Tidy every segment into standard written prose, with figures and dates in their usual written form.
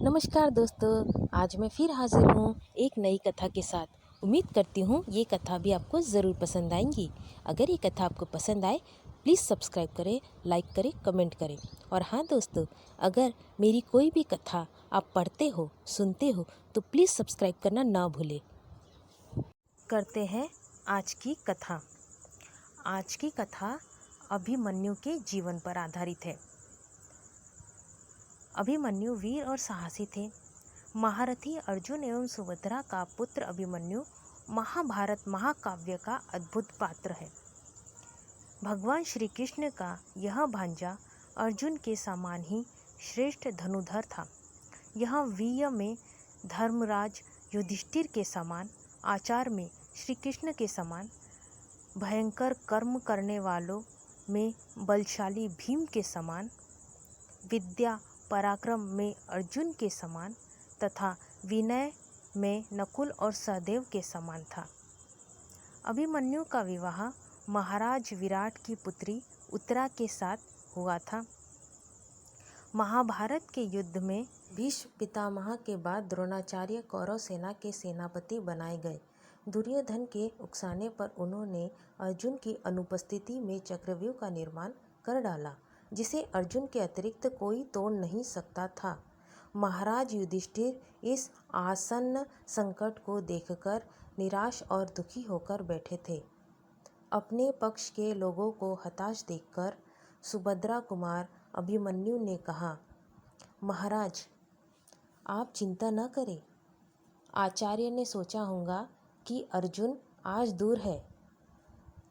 नमस्कार दोस्तों, आज मैं फिर हाजिर हूँ एक नई कथा के साथ। उम्मीद करती हूँ ये कथा भी आपको ज़रूर पसंद आएंगी। अगर ये कथा आपको पसंद आए प्लीज़ सब्सक्राइब करें, लाइक करें, कमेंट करें। और हाँ दोस्तों, अगर मेरी कोई भी कथा आप पढ़ते हो, सुनते हो तो प्लीज़ सब्सक्राइब करना ना भूलें। करते हैं आज की कथा। आज की कथा अभिमन्यु के जीवन पर आधारित है। अभिमन्यु वीर और साहसी थे। महारथी अर्जुन एवं सुभद्रा का पुत्र अभिमन्यु महाभारत महाकाव्य का अद्भुत पात्र है। भगवान श्री कृष्ण का यह भांजा अर्जुन के समान ही श्रेष्ठ धनुधर था। यह वीर्य में धर्मराज युधिष्ठिर के समान, आचार में श्री कृष्ण के समान, भयंकर कर्म करने वालों में बलशाली भीम के समान, विद्या पराक्रम में अर्जुन के समान तथा विनय में नकुल और सहदेव के समान था। अभिमन्यु का विवाह महाराज विराट की पुत्री उत्तरा के साथ हुआ था। महाभारत के युद्ध में भीष्म पितामह के बाद द्रोणाचार्य कौरव सेना के सेनापति बनाए गए। दुर्योधन के उकसाने पर उन्होंने अर्जुन की अनुपस्थिति में चक्रव्यूह का निर्माण कर डाला, जिसे अर्जुन के अतिरिक्त कोई तोड़ नहीं सकता था। महाराज युधिष्ठिर इस आसन्न संकट को देखकर निराश और दुखी होकर बैठे थे। अपने पक्ष के लोगों को हताश देखकर सुभद्रा कुमार अभिमन्यु ने कहा, महाराज आप चिंता न करें। आचार्य ने सोचा होगा कि अर्जुन आज दूर है,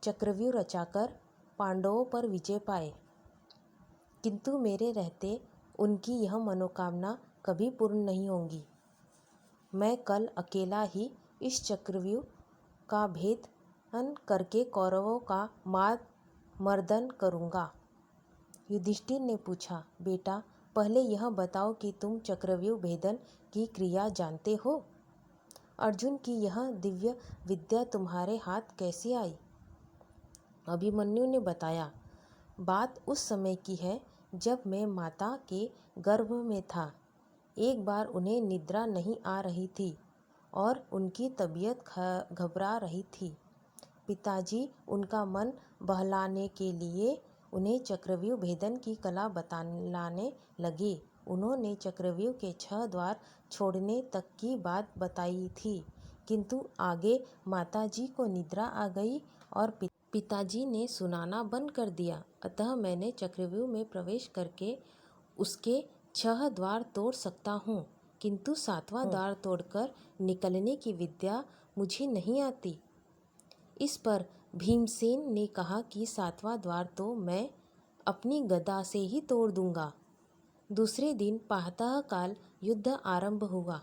चक्रव्यूह रचाकर पांडवों पर विजय पाए, किंतु मेरे रहते उनकी यह मनोकामना कभी पूर्ण नहीं होगी। मैं कल अकेला ही इस चक्रव्यूह का भेदन करके कौरवों का मर्दन करूँगा। युधिष्ठिर ने पूछा, बेटा पहले यह बताओ कि तुम चक्रव्यूह भेदन की क्रिया जानते हो? अर्जुन की यह दिव्य विद्या तुम्हारे हाथ कैसे आई? अभिमन्यु ने बताया, बात उस समय की है जब मैं माता के गर्भ में था। एक बार उन्हें निद्रा नहीं आ रही थी और उनकी तबीयत घबरा रही थी। पिताजी उनका मन बहलाने के लिए उन्हें चक्रव्यूह भेदन की कला बतलाने लगे। उन्होंने चक्रव्यूह के 6 द्वार छोड़ने तक की बात बताई थी, किंतु आगे माताजी को निद्रा आ गई और पिताजी ने सुनाना बंद कर दिया। अतः मैंने चक्रव्यूह में प्रवेश करके उसके 6 द्वार तोड़ सकता हूँ, किंतु 7वां द्वार तोड़कर निकलने की विद्या मुझे नहीं आती। इस पर भीमसेन ने कहा कि 7वां द्वार तो मैं अपनी गदा से ही तोड़ दूंगा। दूसरे दिन प्रातःकाल युद्ध आरंभ हुआ।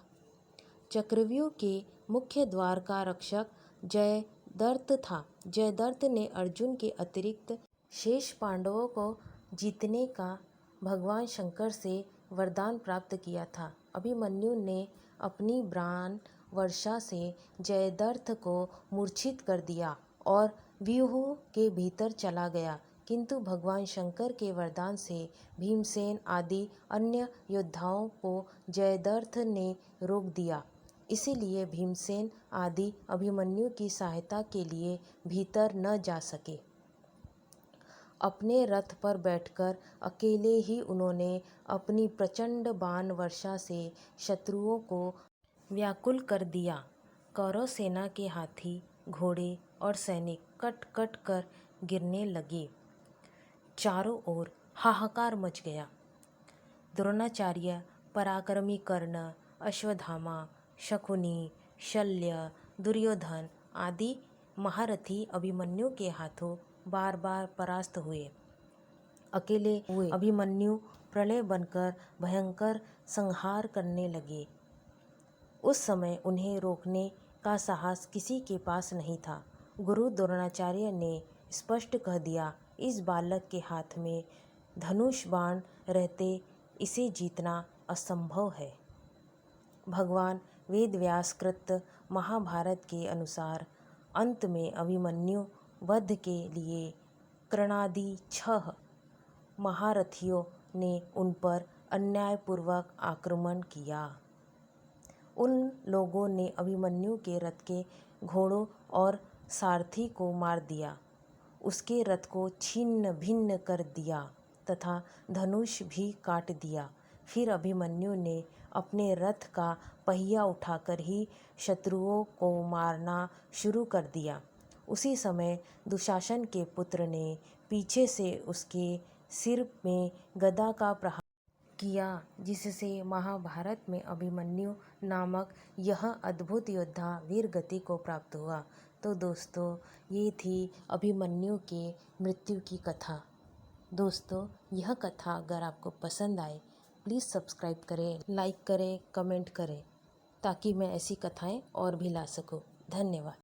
चक्रव्यूह के मुख्य द्वार का रक्षक जयद्रथ था। जयद्रथ ने अर्जुन के अतिरिक्त शेष पांडवों को जीतने का भगवान शंकर से वरदान प्राप्त किया था। अभिमन्यु ने अपनी बाण वर्षा से जयद्रथ को मूर्छित कर दिया और व्यूह के भीतर चला गया, किंतु भगवान शंकर के वरदान से भीमसेन आदि अन्य योद्धाओं को जयद्रथ ने रोक दिया। इसीलिए भीमसेन आदि अभिमन्यु की सहायता के लिए भीतर न जा सके। अपने रथ पर बैठकर अकेले ही उन्होंने अपनी प्रचंड बाण वर्षा से शत्रुओं को व्याकुल कर दिया। कौरव सेना के हाथी, घोड़े और सैनिक कट कट कर गिरने लगे। चारों ओर हाहाकार मच गया। द्रोणाचार्य, पराक्रमी कर्ण, अश्वत्थामा, शकुनी, शल्य, दुर्योधन आदि महारथी अभिमन्यु के हाथों बार बार परास्त हुए। अकेले अभिमन्यु प्रलय बनकर भयंकर संहार करने लगे। उस समय उन्हें रोकने का साहस किसी के पास नहीं था। गुरु द्रोणाचार्य ने स्पष्ट कह दिया, इस बालक के हाथ में धनुष बाण रहते इसे जीतना असंभव है। भगवान वेदव्यासकृत महाभारत के अनुसार अंत में अभिमन्यु वध के लिए कर्णादि 6 महारथियों ने उन पर अन्यायपूर्वक आक्रमण किया। उन लोगों ने अभिमन्यु के रथ के घोड़ों और सारथी को मार दिया, उसके रथ को छिन्न भिन्न कर दिया तथा धनुष भी काट दिया। फिर अभिमन्यु ने अपने रथ का पहिया उठाकर ही शत्रुओं को मारना शुरू कर दिया। उसी समय दुशासन के पुत्र ने पीछे से उसके सिर में गदा का प्रहार किया, जिससे महाभारत में अभिमन्यु नामक यह अद्भुत योद्धा वीर गति को प्राप्त हुआ। तो दोस्तों, ये थी अभिमन्यु के मृत्यु की कथा। दोस्तों, यह कथा अगर आपको पसंद आए प्लीज़ सब्सक्राइब करें, लाइक करें, कमेंट करें, ताकि मैं ऐसी कथाएं और भी ला सकूं। धन्यवाद।